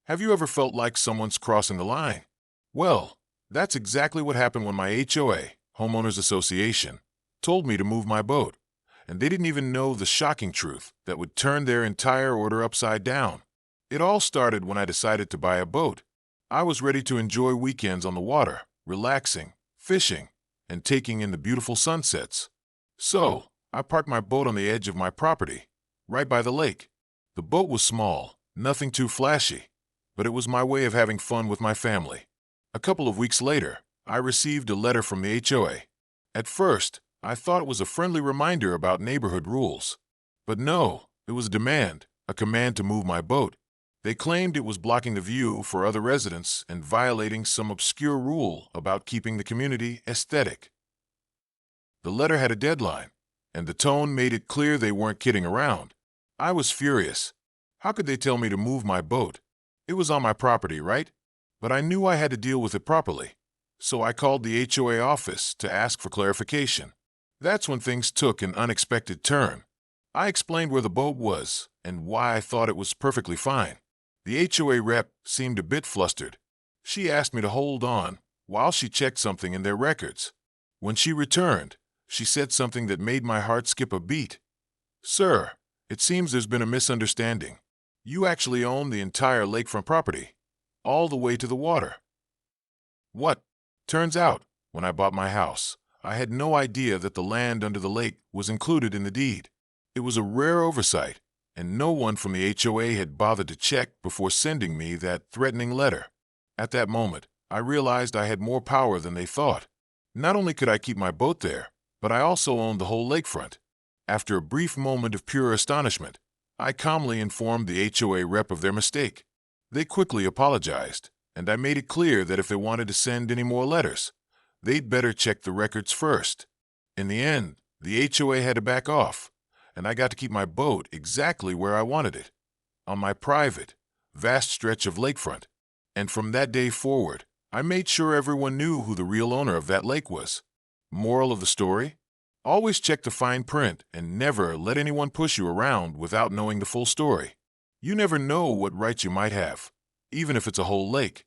Have you ever felt like someone's crossing the line? Well, that's exactly what happened when my HOA, Homeowners Association, told me to move my boat, and they didn't even know the shocking truth that would turn their entire order upside down. It all started when I decided to buy a boat. I was ready to enjoy weekends on the water, relaxing, fishing, and taking in the beautiful sunsets. So, I parked my boat on the edge of my property, right by the lake. The boat was small, nothing too flashy, but it was my way of having fun with my family. A couple of weeks later, I received a letter from the HOA. At first, I thought it was a friendly reminder about neighborhood rules. But no, it was a command to move my boat. They claimed it was blocking the view for other residents and violating some obscure rule about keeping the community aesthetic. The letter had a deadline, and the tone made it clear they weren't kidding around. I was furious. How could they tell me to move my boat? It was on my property, right? But I knew I had to deal with it properly. So I called the HOA office to ask for clarification. That's when things took an unexpected turn. I explained where the boat was and why I thought it was perfectly fine. The HOA rep seemed a bit flustered. She asked me to hold on while she checked something in their records. When she returned, she said something that made my heart skip a beat. "Sir, it seems there's been a misunderstanding. You actually own the entire lakefront property, all the way to the water." What? Turns out, when I bought my house, I had no idea that the land under the lake was included in the deed. It was a rare oversight, and no one from the HOA had bothered to check before sending me that threatening letter. At that moment, I realized I had more power than they thought. Not only could I keep my boat there, but I also owned the whole lakefront. After a brief moment of pure astonishment, I calmly informed the HOA rep of their mistake. They quickly apologized, and I made it clear that if they wanted to send any more letters, they'd better check the records first. In the end, the HOA had to back off, and I got to keep my boat exactly where I wanted it, on my private, vast stretch of lakefront. And from that day forward, I made sure everyone knew who the real owner of that lake was. Moral of the story? Always check the fine print and never let anyone push you around without knowing the full story. You never know what rights you might have, even if it's a whole lake.